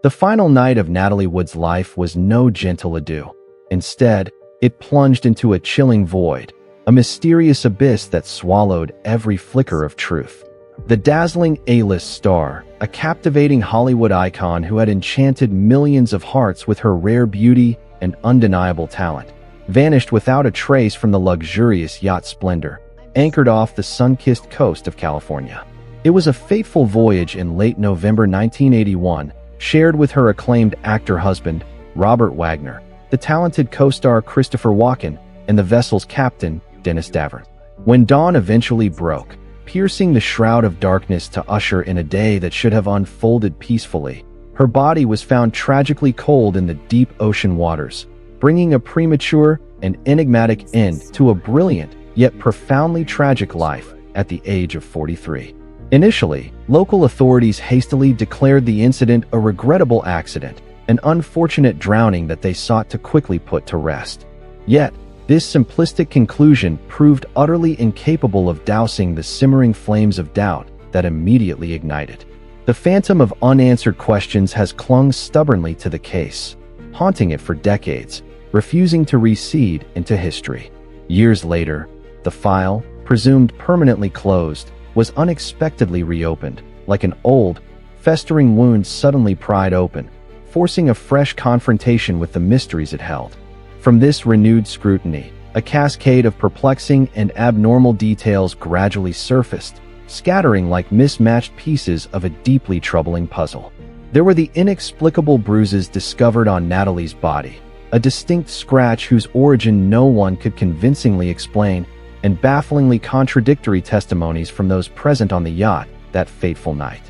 The final night of Natalie Wood's life was no gentle adieu. Instead, it plunged into a chilling void, a mysterious abyss that swallowed every flicker of truth. The dazzling A-list star, a captivating Hollywood icon who had enchanted millions of hearts with her rare beauty and undeniable talent, vanished without a trace from the luxurious yacht splendor, anchored off the sun-kissed coast of California. It was a fateful voyage in late November 1981, shared with her acclaimed actor-husband, Robert Wagner, the talented co-star Christopher Walken, and the vessel's captain, Dennis Davern. When dawn eventually broke, piercing the shroud of darkness to usher in a day that should have unfolded peacefully, her body was found tragically cold in the deep ocean waters, bringing a premature and enigmatic end to a brilliant yet profoundly tragic life at the age of 43. Initially, local authorities hastily declared the incident a regrettable accident, an unfortunate drowning that they sought to quickly put to rest. Yet, this simplistic conclusion proved utterly incapable of dousing the simmering flames of doubt that immediately ignited. The phantom of unanswered questions has clung stubbornly to the case, haunting it for decades, refusing to recede into history. Years later, the file, presumed permanently closed, was unexpectedly reopened, like an old, festering wound suddenly pried open, forcing a fresh confrontation with the mysteries it held. From this renewed scrutiny, a cascade of perplexing and abnormal details gradually surfaced, scattering like mismatched pieces of a deeply troubling puzzle. There were the inexplicable bruises discovered on Natalie's body, a distinct scratch whose origin no one could convincingly explain, and bafflingly contradictory testimonies from those present on the yacht that fateful night.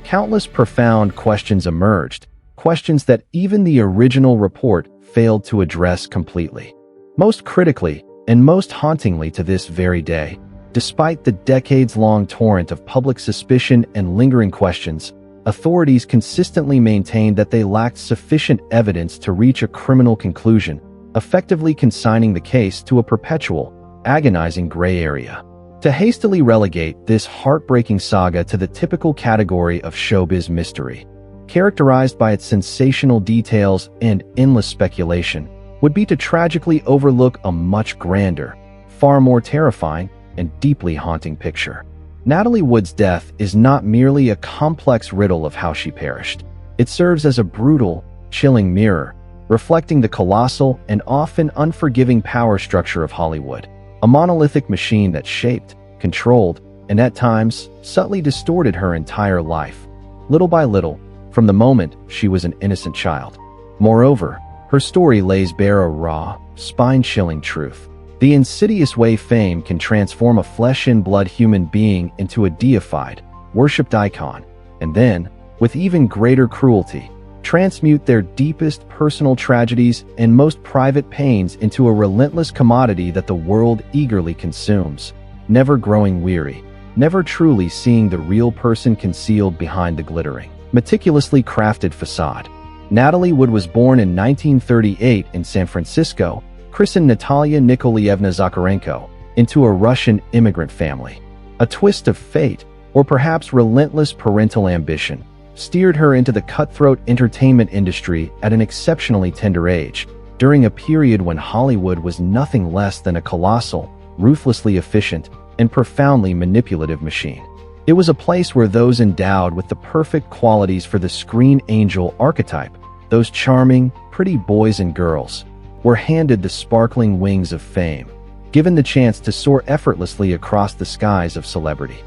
Countless profound questions emerged, questions that even the original report failed to address completely. Most critically, and most hauntingly to this very day, despite the decades-long torrent of public suspicion and lingering questions, authorities consistently maintained that they lacked sufficient evidence to reach a criminal conclusion, effectively consigning the case to a perpetual, agonizing gray area. To hastily relegate this heartbreaking saga to the typical category of showbiz mystery, characterized by its sensational details and endless speculation, would be to tragically overlook a much grander, far more terrifying, and deeply haunting picture. Natalie Wood's death is not merely a complex riddle of how she perished. It serves as a brutal, chilling mirror, reflecting the colossal and often unforgiving power structure of Hollywood, a monolithic machine that shaped, controlled, and at times subtly distorted her entire life, little by little, from the moment she was an innocent child. Moreover, her story lays bare a raw, spine-chilling truth: the insidious way fame can transform a flesh-and-blood human being into a deified, worshipped icon, and then, with even greater cruelty, transmute their deepest personal tragedies and most private pains into a relentless commodity that the world eagerly consumes, never growing weary, never truly seeing the real person concealed behind the glittering, meticulously crafted facade. Natalie Wood was born in 1938 in San Francisco, christened Natalia Nikolaevna Zakharenko, into a Russian immigrant family. A twist of fate, or perhaps relentless parental ambition, steered her into the cutthroat entertainment industry at an exceptionally tender age, during a period when Hollywood was nothing less than a colossal, ruthlessly efficient, and profoundly manipulative machine. It was a place where those endowed with the perfect qualities for the screen angel archetype, those charming, pretty boys and girls, were handed the sparkling wings of fame, given the chance to soar effortlessly across the skies of celebrity.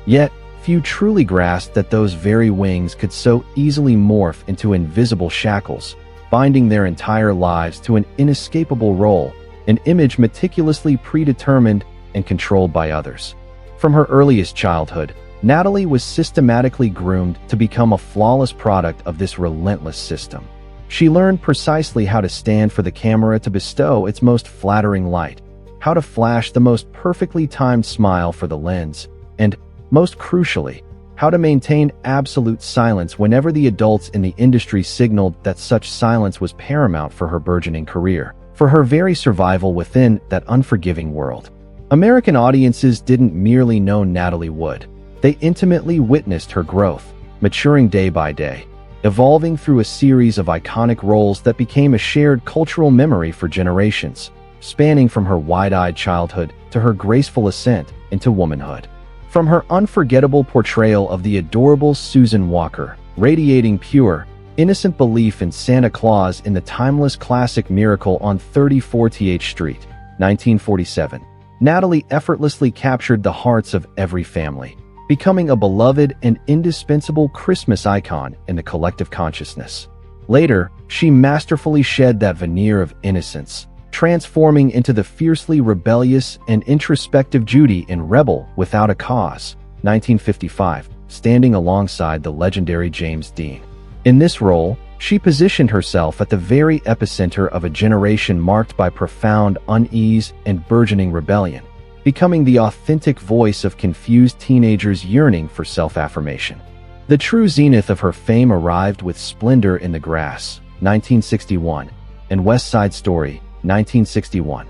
Yet, few truly grasped that those very wings could so easily morph into invisible shackles, binding their entire lives to an inescapable role, an image meticulously predetermined and controlled by others. From her earliest childhood, Natalie was systematically groomed to become a flawless product of this relentless system. She learned precisely how to stand for the camera to bestow its most flattering light, how to flash the most perfectly timed smile for the lens, and, most crucially, how to maintain absolute silence whenever the adults in the industry signaled that such silence was paramount for her burgeoning career, for her very survival within that unforgiving world. American audiences didn't merely know Natalie Wood. They intimately witnessed her growth, maturing day by day, evolving through a series of iconic roles that became a shared cultural memory for generations, spanning from her wide-eyed childhood to her graceful ascent into womanhood. From her unforgettable portrayal of the adorable Susan Walker, radiating pure, innocent belief in Santa Claus in the timeless classic Miracle on 34th Street, 1947, Natalie effortlessly captured the hearts of every family, becoming a beloved and indispensable Christmas icon in the collective consciousness. Later, she masterfully shed that veneer of innocence, transforming into the fiercely rebellious and introspective Judy in Rebel Without a Cause, 1955, standing alongside the legendary James Dean. In this role, she positioned herself at the very epicenter of a generation marked by profound unease and burgeoning rebellion, becoming the authentic voice of confused teenagers yearning for self-affirmation. The true zenith of her fame arrived with Splendor in the Grass, 1961, and West Side Story, 1961.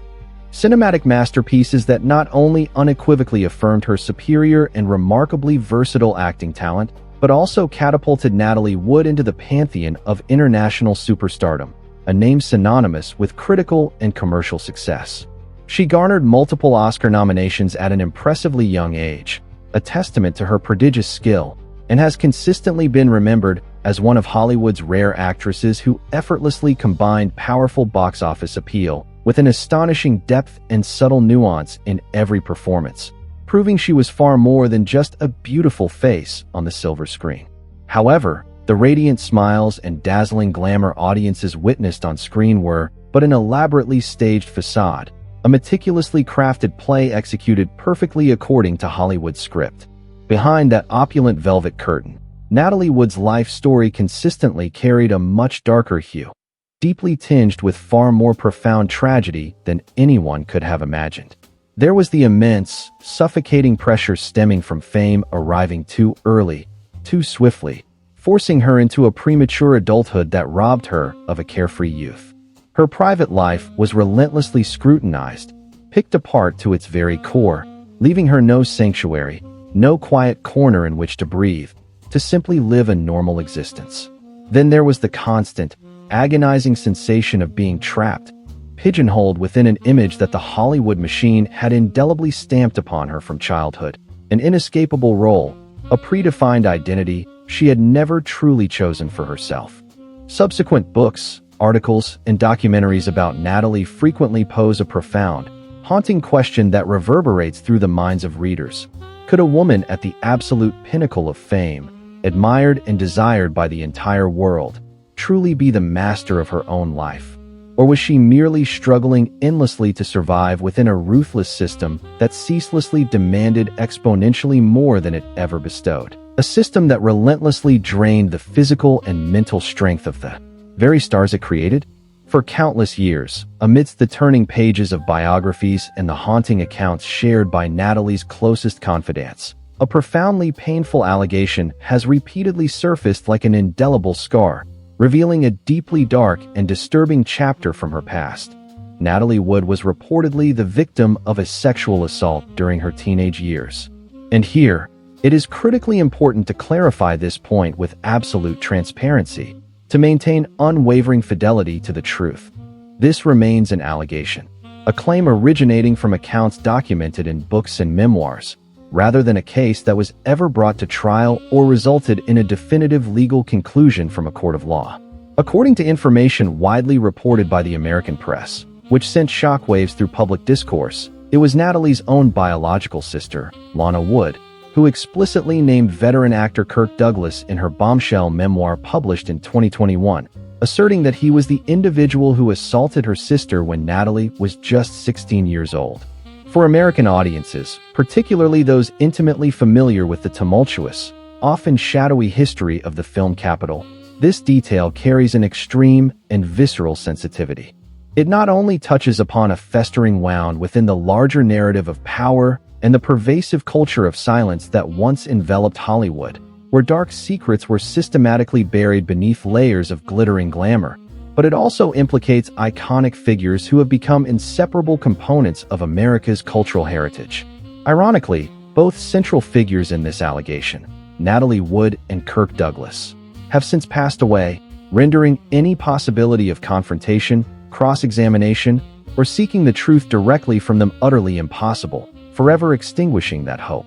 Cinematic masterpieces that not only unequivocally affirmed her superior and remarkably versatile acting talent, but also catapulted Natalie Wood into the pantheon of international superstardom, a name synonymous with critical and commercial success. She garnered multiple Oscar nominations at an impressively young age, a testament to her prodigious skill, and has consistently been remembered as one of Hollywood's rare actresses who effortlessly combined powerful box office appeal with an astonishing depth and subtle nuance in every performance, proving she was far more than just a beautiful face on the silver screen. However, the radiant smiles and dazzling glamour audiences witnessed on screen were but an elaborately staged facade, a meticulously crafted play executed perfectly according to Hollywood's script. Behind that opulent velvet curtain, Natalie Wood's life story consistently carried a much darker hue, deeply tinged with far more profound tragedy than anyone could have imagined. There was the immense, suffocating pressure stemming from fame arriving too early, too swiftly, forcing her into a premature adulthood that robbed her of a carefree youth. Her private life was relentlessly scrutinized, picked apart to its very core, leaving her no sanctuary, no quiet corner in which to breathe, to simply live a normal existence. Then there was the constant, agonizing sensation of being trapped, pigeonholed within an image that the Hollywood machine had indelibly stamped upon her from childhood, an inescapable role, a predefined identity she had never truly chosen for herself. Subsequent books, articles, and documentaries about Natalie frequently pose a profound, haunting question that reverberates through the minds of readers. Could a woman at the absolute pinnacle of fame, admired and desired by the entire world, truly be the master of her own life? Or was she merely struggling endlessly to survive within a ruthless system that ceaselessly demanded exponentially more than it ever bestowed? A system that relentlessly drained the physical and mental strength of the very stars it created? For countless years, amidst the turning pages of biographies and the haunting accounts shared by Natalie's closest confidants, a profoundly painful allegation has repeatedly surfaced like an indelible scar, revealing a deeply dark and disturbing chapter from her past. Natalie Wood was reportedly the victim of a sexual assault during her teenage years. And here, it is critically important to clarify this point with absolute transparency, to maintain unwavering fidelity to the truth. This remains an allegation, a claim originating from accounts documented in books and memoirs, rather than a case that was ever brought to trial or resulted in a definitive legal conclusion from a court of law. According to information widely reported by the American press, which sent shockwaves through public discourse, it was Natalie's own biological sister, Lana Wood, who explicitly named veteran actor Kirk Douglas in her bombshell memoir published in 2021, asserting that he was the individual who assaulted her sister when Natalie was just 16 years old. For American audiences, particularly those intimately familiar with the tumultuous, often shadowy history of the film capital, this detail carries an extreme and visceral sensitivity. It not only touches upon a festering wound within the larger narrative of power and the pervasive culture of silence that once enveloped Hollywood, where dark secrets were systematically buried beneath layers of glittering glamour, but it also implicates iconic figures who have become inseparable components of America's cultural heritage. Ironically, both central figures in this allegation, Natalie Wood and Kirk Douglas, have since passed away, rendering any possibility of confrontation, cross-examination, or seeking the truth directly from them utterly impossible, forever extinguishing that hope.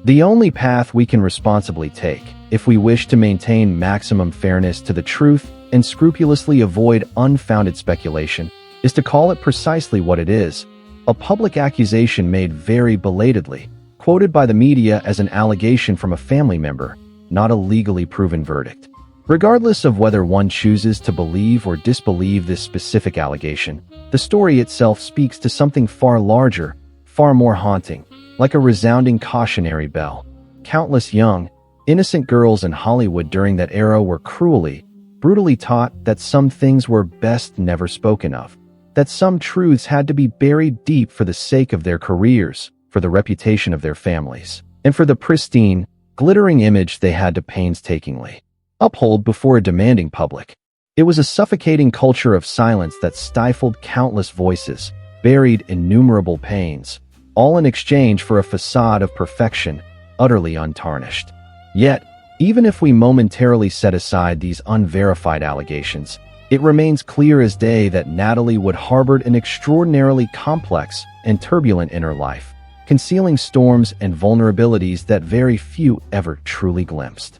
The only path we can responsibly take, if we wish to maintain maximum fairness to the truth and scrupulously avoid unfounded speculation, is to call it precisely what it is: a public accusation made very belatedly, quoted by the media as an allegation from a family member, not a legally proven verdict. Regardless of whether one chooses to believe or disbelieve this specific allegation, the story itself speaks to something far larger, far more haunting, like a resounding cautionary bell. Countless young, innocent girls in Hollywood during that era were cruelly, brutally taught that some things were best never spoken of, that some truths had to be buried deep for the sake of their careers, for the reputation of their families, and for the pristine, glittering image they had to painstakingly uphold before a demanding public. It was a suffocating culture of silence that stifled countless voices, buried innumerable pains, all in exchange for a facade of perfection, utterly untarnished. Yet, even if we momentarily set aside these unverified allegations, it remains clear as day that Natalie Wood harbored an extraordinarily complex and turbulent inner life, concealing storms and vulnerabilities that very few ever truly glimpsed.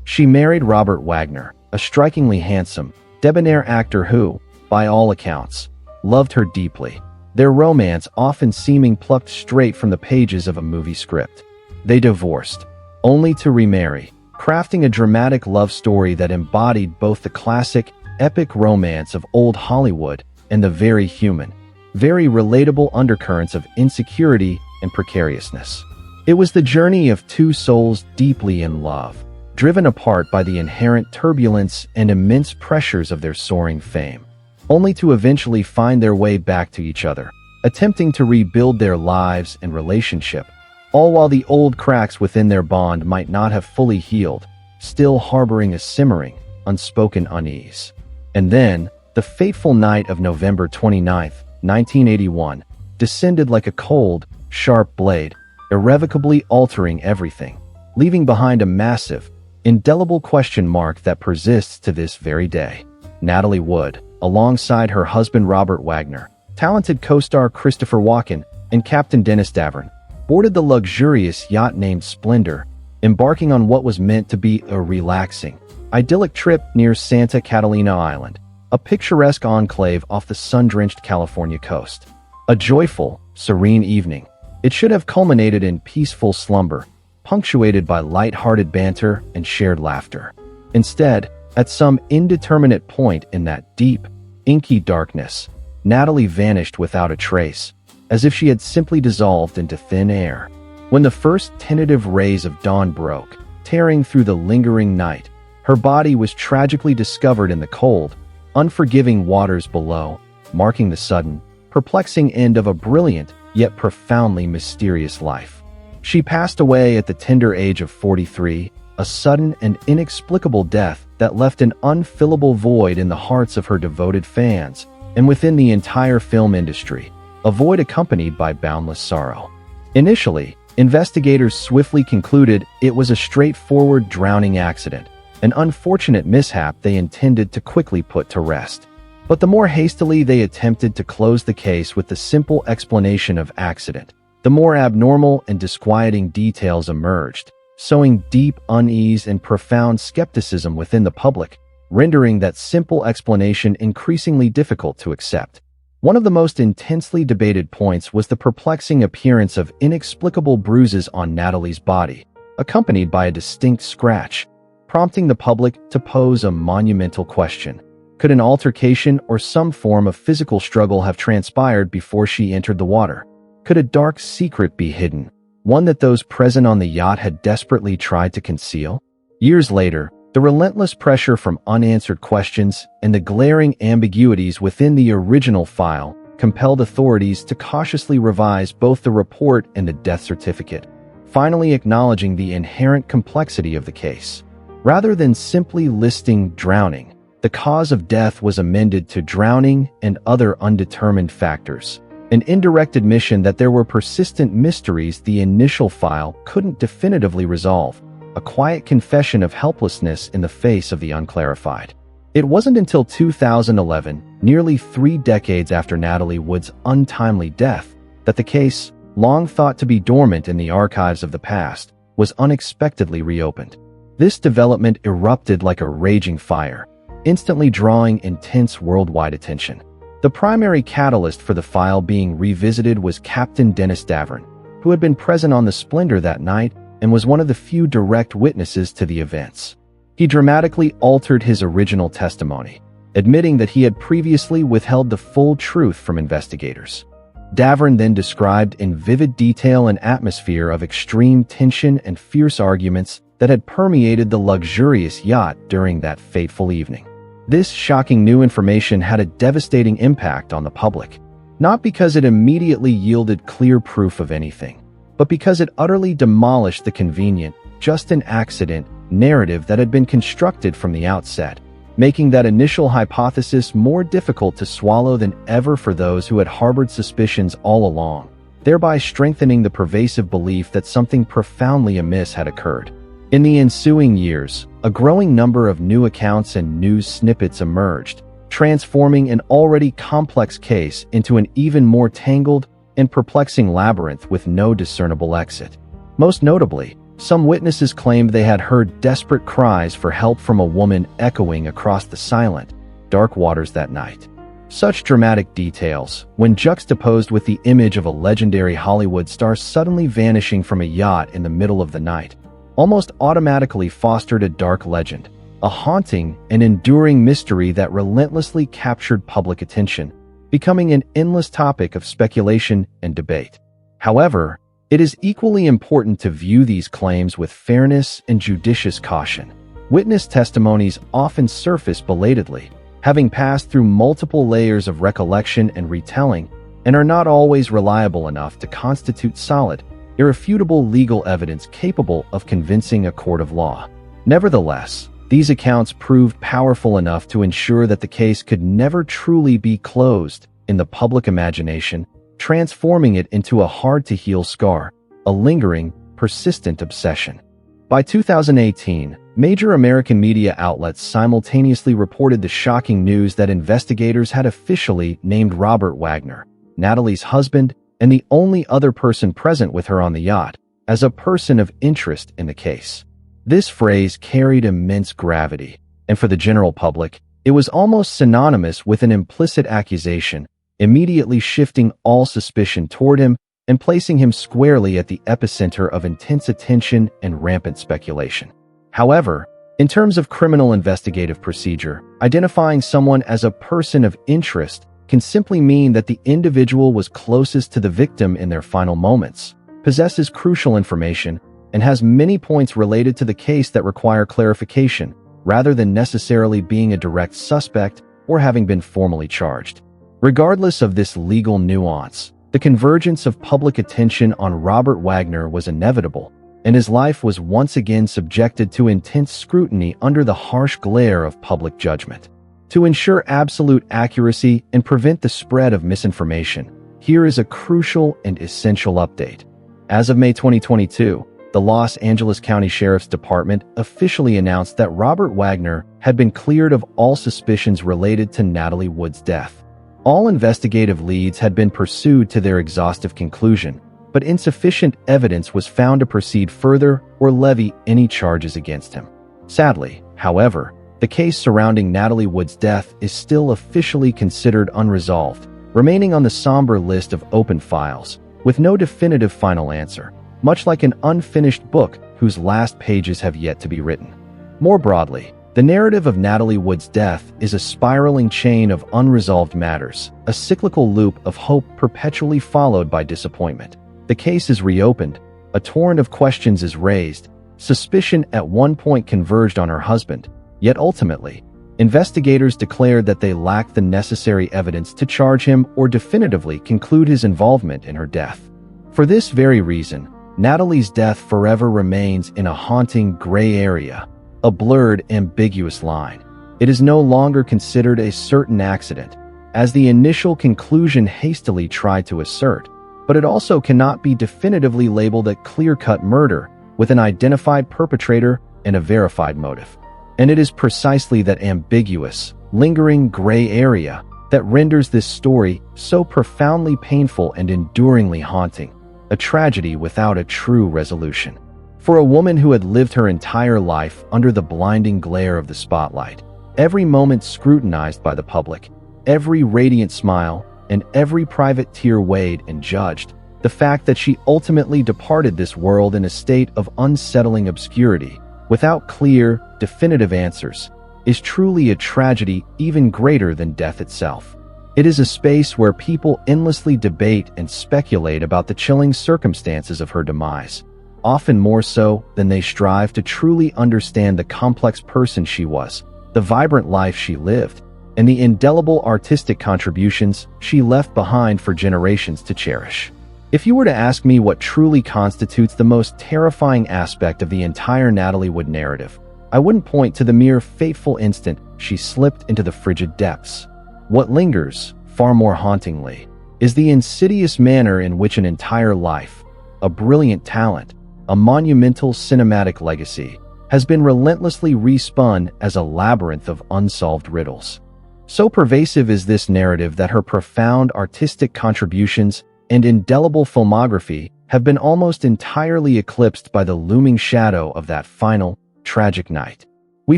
She married Robert Wagner, a strikingly handsome, debonair actor who, by all accounts, loved her deeply, their romance often seeming plucked straight from the pages of a movie script. They divorced, only to remarry, crafting a dramatic love story that embodied both the classic, epic romance of old Hollywood and the very human, very relatable undercurrents of insecurity and precariousness. It was the journey of two souls deeply in love, driven apart by the inherent turbulence and immense pressures of their soaring fame, only to eventually find their way back to each other, attempting to rebuild their lives and relationship, all while the old cracks within their bond might not have fully healed, still harboring a simmering, unspoken unease. And then, the fateful night of November 29, 1981, descended like a cold, sharp blade, irrevocably altering everything, leaving behind a massive, indelible question mark that persists to this very day. Natalie Wood, alongside her husband Robert Wagner, talented co-star Christopher Walken, and Captain Dennis Davern, boarded the luxurious yacht named Splendor, embarking on what was meant to be a relaxing, idyllic trip near Santa Catalina Island, a picturesque enclave off the sun-drenched California coast. A joyful, serene evening. It should have culminated in peaceful slumber, punctuated by light-hearted banter and shared laughter. Instead, at some indeterminate point in that deep, inky darkness, Natalie vanished without a trace, as if she had simply dissolved into thin air. When the first tentative rays of dawn broke, tearing through the lingering night, her body was tragically discovered in the cold, unforgiving waters below, marking the sudden, perplexing end of a brilliant yet profoundly mysterious life. She passed away at the tender age of 43, a sudden and inexplicable death that left an unfillable void in the hearts of her devoted fans and within the entire film industry, a void accompanied by boundless sorrow. Initially, investigators swiftly concluded it was a straightforward drowning accident, an unfortunate mishap they intended to quickly put to rest. But the more hastily they attempted to close the case with the simple explanation of accident, the more abnormal and disquieting details emerged, sowing deep unease and profound skepticism within the public, rendering that simple explanation increasingly difficult to accept. One of the most intensely debated points was the perplexing appearance of inexplicable bruises on Natalie's body, accompanied by a distinct scratch, prompting the public to pose a monumental question. Could an altercation or some form of physical struggle have transpired before she entered the water? Could a dark secret be hidden, one that those present on the yacht had desperately tried to conceal? Years later, the relentless pressure from unanswered questions and the glaring ambiguities within the original file compelled authorities to cautiously revise both the report and the death certificate, finally acknowledging the inherent complexity of the case. Rather than simply listing drowning, the cause of death was amended to drowning and other undetermined factors, an indirect admission that there were persistent mysteries the initial file couldn't definitively resolve. a quiet confession of helplessness in the face of the unclarified. It wasn't until 2011, nearly 3 decades after Natalie Wood's untimely death, that the case, long thought to be dormant in the archives of the past, was unexpectedly reopened. This development erupted like a raging fire, instantly drawing intense worldwide attention. The primary catalyst for the file being revisited was Captain Dennis Davern, who had been present on the Splendor that night and was one of the few direct witnesses to the events. He dramatically altered his original testimony, admitting that he had previously withheld the full truth from investigators. Davern then described in vivid detail an atmosphere of extreme tension and fierce arguments that had permeated the luxurious yacht during that fateful evening. This shocking new information had a devastating impact on the public, not because it immediately yielded clear proof of anything, but because it utterly demolished the convenient, just an accident narrative that had been constructed from the outset, making that initial hypothesis more difficult to swallow than ever for those who had harbored suspicions all along, thereby strengthening the pervasive belief that something profoundly amiss had occurred. In the ensuing years, a growing number of new accounts and news snippets emerged, transforming an already complex case into an even more tangled and perplexing labyrinth with no discernible exit. Most notably, some witnesses claimed they had heard desperate cries for help from a woman echoing across the silent, dark waters that night. Such dramatic details, when juxtaposed with the image of a legendary Hollywood star suddenly vanishing from a yacht in the middle of the night, almost automatically fostered a dark legend, a haunting and enduring mystery that relentlessly captured public attention, becoming an endless topic of speculation and debate. However, it is equally important to view these claims with fairness and judicious caution. Witness testimonies often surface belatedly, having passed through multiple layers of recollection and retelling, and are not always reliable enough to constitute solid, irrefutable legal evidence capable of convincing a court of law. Nevertheless, these accounts proved powerful enough to ensure that the case could never truly be closed in the public imagination, transforming it into a hard-to-heal scar, a lingering, persistent obsession. By 2018, major American media outlets simultaneously reported the shocking news that investigators had officially named Robert Wagner, Natalie's husband and the only other person present with her on the yacht, as a person of interest in the case. This phrase carried immense gravity, and for the general public, it was almost synonymous with an implicit accusation, immediately shifting all suspicion toward him and placing him squarely at the epicenter of intense attention and rampant speculation. However, in terms of criminal investigative procedure, identifying someone as a person of interest can simply mean that the individual was closest to the victim in their final moments, possesses crucial information, and has many points related to the case that require clarification, rather than necessarily being a direct suspect or having been formally charged. Regardless of this legal nuance, the convergence of public attention on Robert Wagner was inevitable, and his life was once again subjected to intense scrutiny under the harsh glare of public judgment. To ensure absolute accuracy and prevent the spread of misinformation, here is a crucial and essential update. As of May 2022, the Los Angeles County Sheriff's Department officially announced that Robert Wagner had been cleared of all suspicions related to Natalie Wood's death. All investigative leads had been pursued to their exhaustive conclusion, but insufficient evidence was found to proceed further or levy any charges against him. Sadly, however, the case surrounding Natalie Wood's death is still officially considered unresolved, remaining on the somber list of open files, with no definitive final answer, much like an unfinished book whose last pages have yet to be written. More broadly, the narrative of Natalie Wood's death is a spiraling chain of unresolved matters, a cyclical loop of hope perpetually followed by disappointment. The case is reopened, a torrent of questions is raised, suspicion at one point converged on her husband, yet ultimately, investigators declared that they lacked the necessary evidence to charge him or definitively conclude his involvement in her death. For this very reason, Natalie's death forever remains in a haunting gray area, a blurred, ambiguous line. It is no longer considered a certain accident, as the initial conclusion hastily tried to assert, but it also cannot be definitively labeled a clear-cut murder, with an identified perpetrator and a verified motive. And it is precisely that ambiguous, lingering gray area that renders this story so profoundly painful and enduringly haunting, a tragedy without a true resolution. For a woman who had lived her entire life under the blinding glare of the spotlight, every moment scrutinized by the public, every radiant smile, and every private tear weighed and judged, the fact that she ultimately departed this world in a state of unsettling obscurity, without clear, definitive answers, is truly a tragedy even greater than death itself. It is a space where people endlessly debate and speculate about the chilling circumstances of her demise, often more so than they strive to truly understand the complex person she was, the vibrant life she lived, and the indelible artistic contributions she left behind for generations to cherish. If you were to ask me what truly constitutes the most terrifying aspect of the entire Natalie Wood narrative, I wouldn't point to the mere fateful instant she slipped into the frigid depths. What lingers, far more hauntingly, is the insidious manner in which an entire life, a brilliant talent, a monumental cinematic legacy, has been relentlessly respun as a labyrinth of unsolved riddles. So pervasive is this narrative that her profound artistic contributions and indelible filmography have been almost entirely eclipsed by the looming shadow of that final, tragic night. We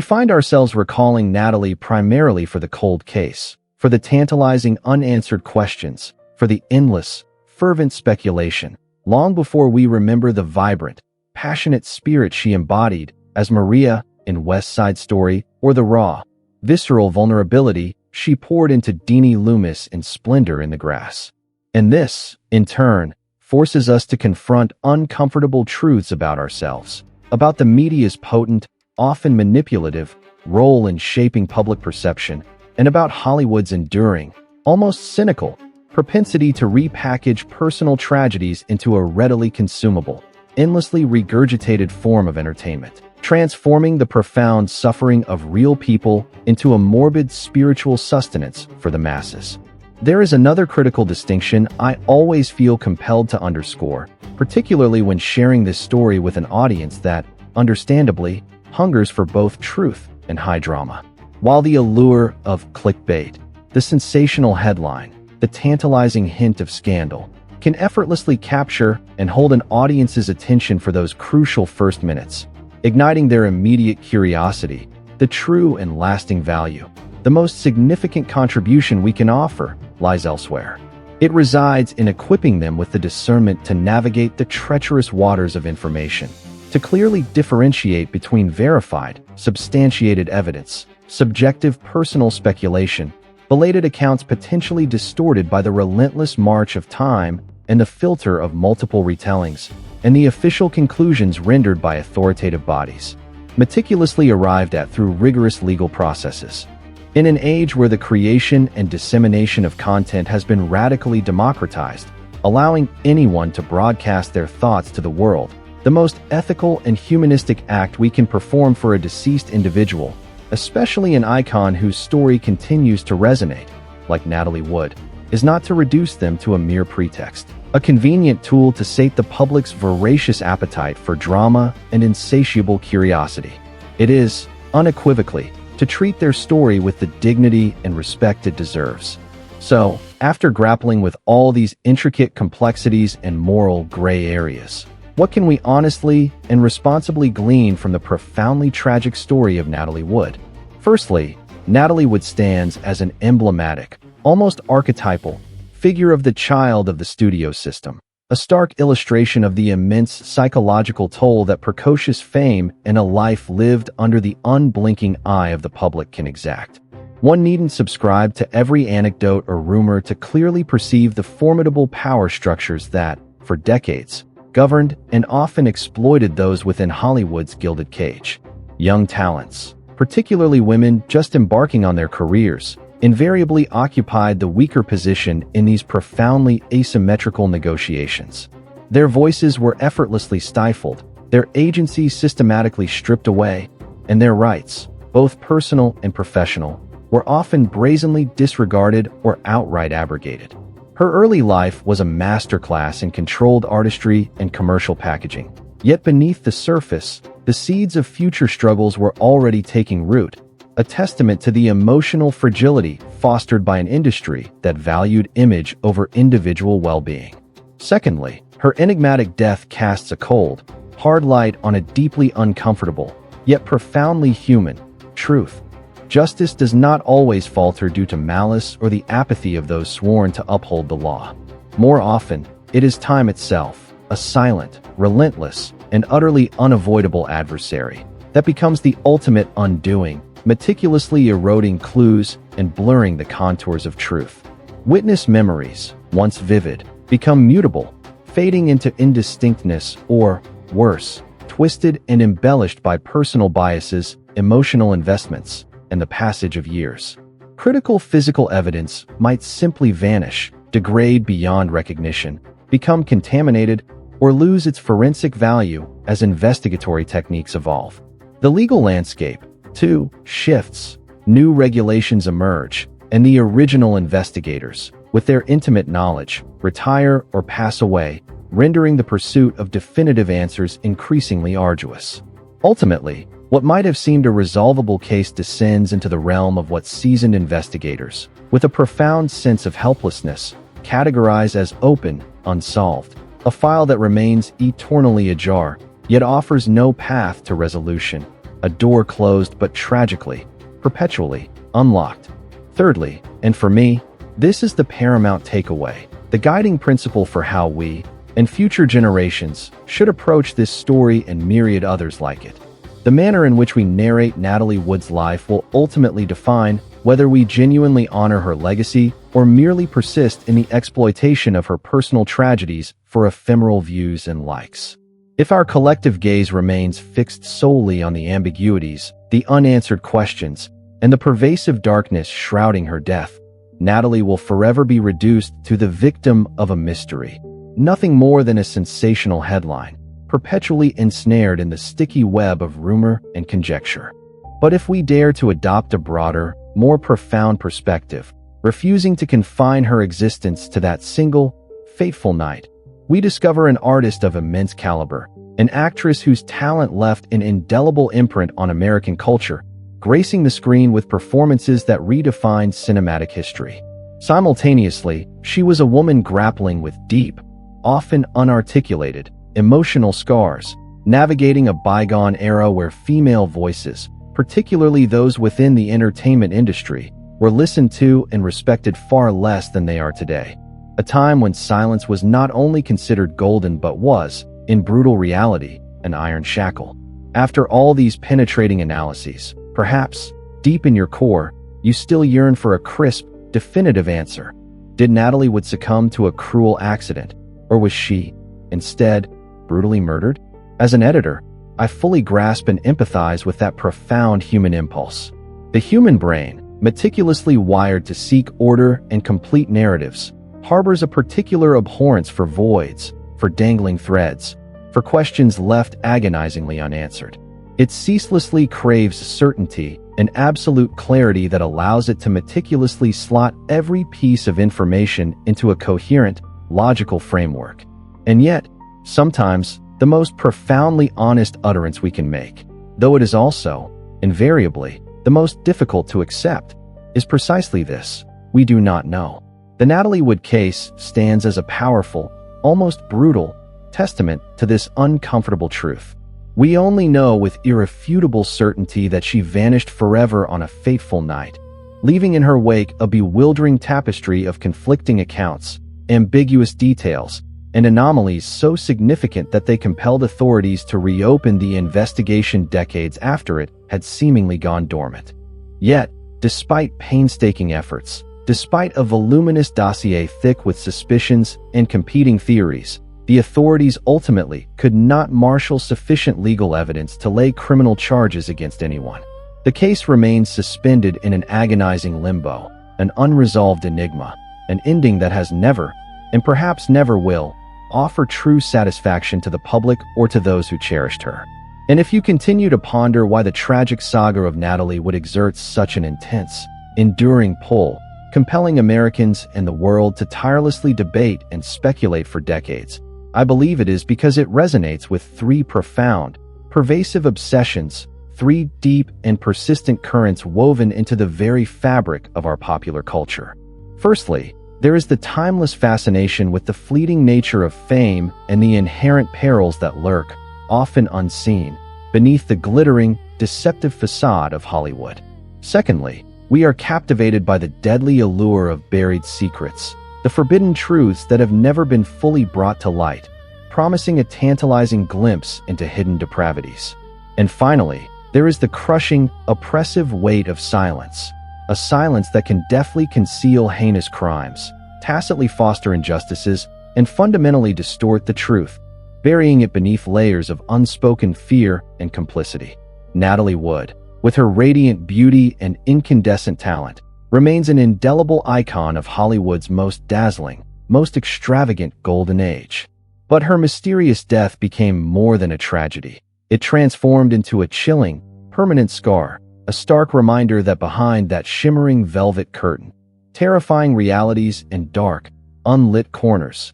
find ourselves recalling Natalie primarily for the cold case, for the tantalizing unanswered questions, for the endless, fervent speculation, long before we remember the vibrant, passionate spirit she embodied as Maria in West Side Story, or the raw, visceral vulnerability she poured into Deanie Loomis in Splendor in the Grass. And this, in turn, forces us to confront uncomfortable truths about ourselves, about the media's potent, often manipulative, role in shaping public perception, and about Hollywood's enduring, almost cynical, propensity to repackage personal tragedies into a readily consumable, endlessly regurgitated form of entertainment, transforming the profound suffering of real people into a morbid spiritual sustenance for the masses. There is another critical distinction I always feel compelled to underscore, particularly when sharing this story with an audience that, understandably, hungers for both truth and high drama. While the allure of clickbait, the sensational headline, the tantalizing hint of scandal, can effortlessly capture and hold an audience's attention for those crucial first minutes, igniting their immediate curiosity, the true and lasting value, the most significant contribution we can offer, lies elsewhere. It resides in equipping them with the discernment to navigate the treacherous waters of information, to clearly differentiate between verified, substantiated evidence, subjective personal speculation, belated accounts potentially distorted by the relentless march of time and the filter of multiple retellings, and the official conclusions rendered by authoritative bodies, meticulously arrived at through rigorous legal processes. In an age where the creation and dissemination of content has been radically democratized, allowing anyone to broadcast their thoughts to the world, the most ethical and humanistic act we can perform for a deceased individual, especially an icon whose story continues to resonate, like Natalie Wood, is not to reduce them to a mere pretext, a convenient tool to sate the public's voracious appetite for drama and insatiable curiosity. It is, unequivocally, to treat their story with the dignity and respect it deserves. So, after grappling with all these intricate complexities and moral gray areas, what can we honestly and responsibly glean from the profoundly tragic story of Natalie Wood? Firstly, Natalie Wood stands as an emblematic, almost archetypal, figure of the child of the studio system, a stark illustration of the immense psychological toll that precocious fame and a life lived under the unblinking eye of the public can exact. One needn't subscribe to every anecdote or rumor to clearly perceive the formidable power structures that, for decades, governed and often exploited those within Hollywood's gilded cage. Young talents, particularly women just embarking on their careers, invariably occupied the weaker position in these profoundly asymmetrical negotiations. Their voices were effortlessly stifled, their agency systematically stripped away, and their rights, both personal and professional, were often brazenly disregarded or outright abrogated. Her early life was a masterclass in controlled artistry and commercial packaging, Yet beneath the surface, the seeds of future struggles were already taking root, a testament to the emotional fragility fostered by an industry that valued image over individual well-being. Secondly, her enigmatic death casts a cold, hard light on a deeply uncomfortable, yet profoundly human, truth. Justice does not always falter due to malice or the apathy of those sworn to uphold the law. More often, it is time itself, a silent, relentless, and utterly unavoidable adversary, that becomes the ultimate undoing, meticulously eroding clues and blurring the contours of truth. Witness memories, once vivid, become mutable, fading into indistinctness or, worse, twisted and embellished by personal biases, emotional investments, and the passage of years. Critical physical evidence might simply vanish, degrade beyond recognition, become contaminated, or lose its forensic value as investigatory techniques evolve. The legal landscape, too, shifts. New regulations emerge, and the original investigators, with their intimate knowledge, retire or pass away, rendering the pursuit of definitive answers increasingly arduous. Ultimately, what might have seemed a resolvable case descends into the realm of what seasoned investigators, with a profound sense of helplessness, categorize as open, unsolved, a file that remains eternally ajar, yet offers no path to resolution, a door closed but tragically, perpetually, unlocked. Thirdly, and for me, this is the paramount takeaway, the guiding principle for how we, and future generations, should approach this story and myriad others like it. The manner in which we narrate Natalie Wood's life will ultimately define whether we genuinely honor her legacy or merely persist in the exploitation of her personal tragedies for ephemeral views and likes. If our collective gaze remains fixed solely on the ambiguities, the unanswered questions, and the pervasive darkness shrouding her death, Natalie will forever be reduced to the victim of a mystery, nothing more than a sensational headline, perpetually ensnared in the sticky web of rumor and conjecture. But if we dare to adopt a broader, more profound perspective, refusing to confine her existence to that single, fateful night, we discover an artist of immense caliber, an actress whose talent left an indelible imprint on American culture, gracing the screen with performances that redefined cinematic history. Simultaneously, she was a woman grappling with deep, often unarticulated, emotional scars, navigating a bygone era where female voices, particularly those within the entertainment industry, were listened to and respected far less than they are today. A time when silence was not only considered golden but was, in brutal reality, an iron shackle. After all these penetrating analyses, perhaps, deep in your core, you still yearn for a crisp, definitive answer. Did Natalie Wood succumb to a cruel accident, or was she, instead, brutally murdered? As an editor, I fully grasp and empathize with that profound human impulse. The human brain, meticulously wired to seek order and complete narratives, harbors a particular abhorrence for voids, for dangling threads, for questions left agonizingly unanswered. It ceaselessly craves certainty and absolute clarity that allows it to meticulously slot every piece of information into a coherent, logical framework. And yet, sometimes, the most profoundly honest utterance we can make, though it is also, invariably, the most difficult to accept, is precisely this: we do not know. The Natalie Wood case stands as a powerful, almost brutal, testament to this uncomfortable truth. We only know with irrefutable certainty that she vanished forever on a fateful night, leaving in her wake a bewildering tapestry of conflicting accounts, ambiguous details, and anomalies so significant that they compelled authorities to reopen the investigation decades after it had seemingly gone dormant. Yet, despite painstaking efforts, despite a voluminous dossier thick with suspicions and competing theories, the authorities ultimately could not marshal sufficient legal evidence to lay criminal charges against anyone. The case remains suspended in an agonizing limbo, an unresolved enigma, an ending that has never, and perhaps never will, offer true satisfaction to the public or to those who cherished her. And if you continue to ponder why the tragic saga of Natalie Wood exerts such an intense, enduring pull, compelling Americans and the world to tirelessly debate and speculate for decades, I believe it is because it resonates with three profound, pervasive obsessions, three deep and persistent currents woven into the very fabric of our popular culture. Firstly, there is the timeless fascination with the fleeting nature of fame and the inherent perils that lurk, often unseen, beneath the glittering, deceptive facade of Hollywood. Secondly, we are captivated by the deadly allure of buried secrets, the forbidden truths that have never been fully brought to light, promising a tantalizing glimpse into hidden depravities. And finally, there is the crushing, oppressive weight of silence, a silence that can deftly conceal heinous crimes, tacitly foster injustices, and fundamentally distort the truth, burying it beneath layers of unspoken fear and complicity. Natalie Wood, with her radiant beauty and incandescent talent, remains an indelible icon of Hollywood's most dazzling, most extravagant golden age. But her mysterious death became more than a tragedy. It transformed into a chilling, permanent scar, a stark reminder that behind that shimmering velvet curtain, terrifying realities and dark, unlit corners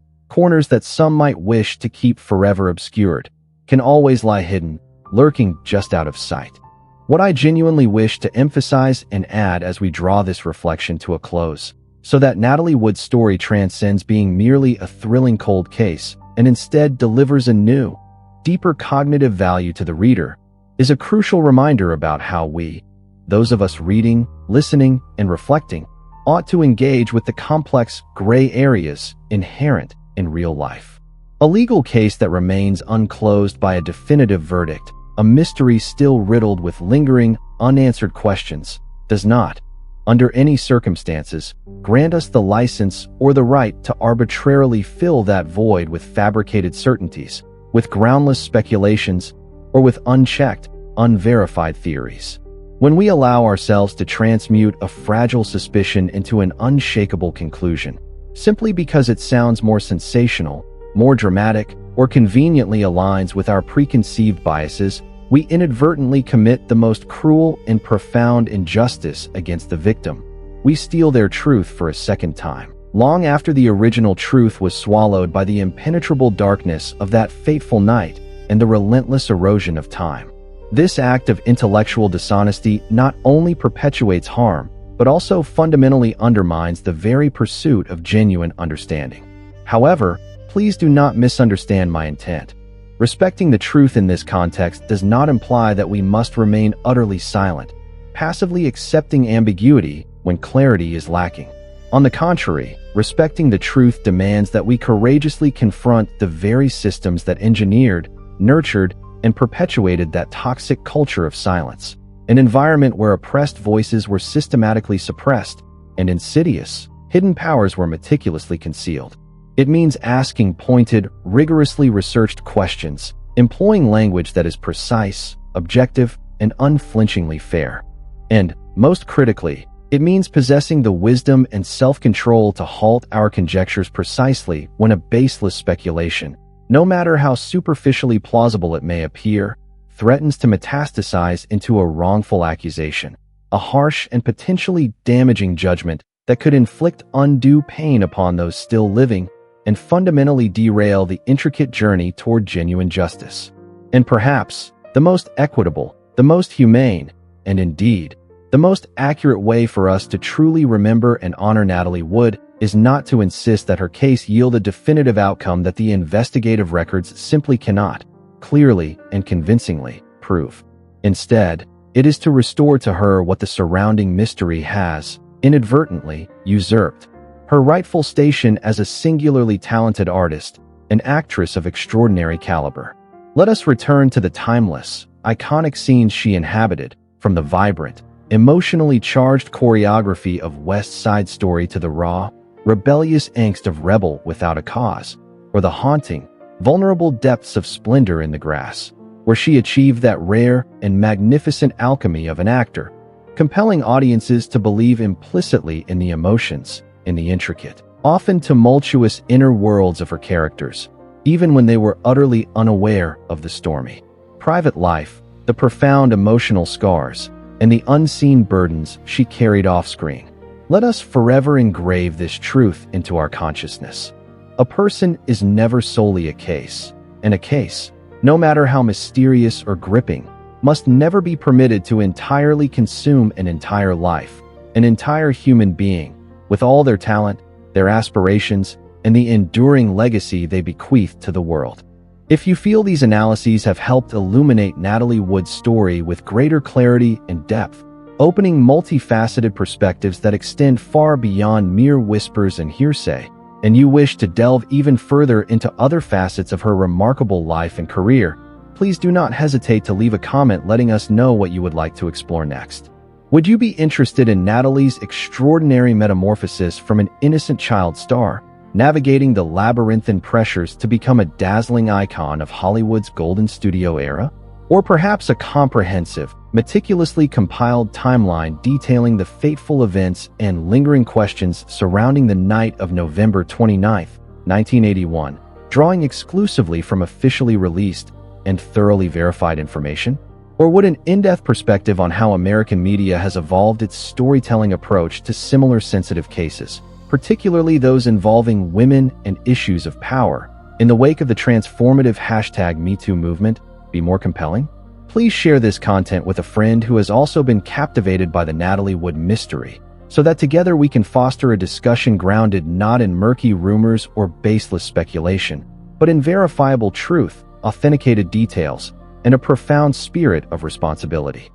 that some might wish to keep forever obscured, can always lie hidden, lurking just out of sight. What I genuinely wish to emphasize and add as we draw this reflection to a close, so that Natalie Wood's story transcends being merely a thrilling cold case and instead delivers a new, deeper cognitive value to the reader, is a crucial reminder about how we, those of us reading, listening, and reflecting, ought to engage with the complex gray areas inherent in real life. A legal case that remains unclosed by a definitive verdict, a mystery still riddled with lingering, unanswered questions, does not, under any circumstances, grant us the license or the right to arbitrarily fill that void with fabricated certainties, with groundless speculations, or with unchecked, unverified theories. When we allow ourselves to transmute a fragile suspicion into an unshakable conclusion, simply because it sounds more sensational, more dramatic, or conveniently aligns with our preconceived biases, we inadvertently commit the most cruel and profound injustice against the victim. We steal their truth for a second time, long after the original truth was swallowed by the impenetrable darkness of that fateful night and the relentless erosion of time. This act of intellectual dishonesty not only perpetuates harm, but also fundamentally undermines the very pursuit of genuine understanding. However, please do not misunderstand my intent. Respecting the truth in this context does not imply that we must remain utterly silent, passively accepting ambiguity when clarity is lacking. On the contrary, respecting the truth demands that we courageously confront the very systems that engineered, nurtured, and perpetuated that toxic culture of silence, an environment where oppressed voices were systematically suppressed and insidious, hidden powers were meticulously concealed. It means asking pointed, rigorously researched questions, employing language that is precise, objective, and unflinchingly fair. And, most critically, it means possessing the wisdom and self-control to halt our conjectures precisely when a baseless speculation, no matter how superficially plausible it may appear, threatens to metastasize into a wrongful accusation, a harsh and potentially damaging judgment that could inflict undue pain upon those still living and fundamentally derail the intricate journey toward genuine justice. And perhaps, the most equitable, the most humane, and indeed, the most accurate way for us to truly remember and honor Natalie Wood is not to insist that her case yield a definitive outcome that the investigative records simply cannot, clearly and convincingly, prove. Instead, it is to restore to her what the surrounding mystery has, inadvertently, usurped: her rightful station as a singularly talented artist, an actress of extraordinary caliber. Let us return to the timeless, iconic scenes she inhabited, from the vibrant, emotionally charged choreography of West Side Story to the raw, rebellious angst of Rebel Without a Cause, or the haunting, vulnerable depths of Splendor in the Grass, where she achieved that rare and magnificent alchemy of an actor, compelling audiences to believe implicitly in the emotions, in the intricate, often tumultuous inner worlds of her characters, even when they were utterly unaware of the stormy private life, the profound emotional scars, and the unseen burdens she carried off-screen. Let us forever engrave this truth into our consciousness. A person is never solely a case, and a case, no matter how mysterious or gripping, must never be permitted to entirely consume an entire life, an entire human being, with all their talent, their aspirations, and the enduring legacy they bequeath to the world. If you feel these analyses have helped illuminate Natalie Wood's story with greater clarity and depth, opening multifaceted perspectives that extend far beyond mere whispers and hearsay, and you wish to delve even further into other facets of her remarkable life and career, please do not hesitate to leave a comment letting us know what you would like to explore next. Would you be interested in Natalie's extraordinary metamorphosis from an innocent child star, navigating the labyrinthine pressures to become a dazzling icon of Hollywood's golden studio era? Or perhaps a comprehensive, meticulously compiled timeline detailing the fateful events and lingering questions surrounding the night of November 29, 1981, drawing exclusively from officially released and thoroughly verified information? Or would an in-depth perspective on how American media has evolved its storytelling approach to similar sensitive cases, particularly those involving women and issues of power, in the wake of the transformative #MeToo movement, be more compelling? Please share this content with a friend who has also been captivated by the Natalie Wood mystery, so that together we can foster a discussion grounded not in murky rumors or baseless speculation, but in verifiable truth, authenticated details, and a profound spirit of responsibility.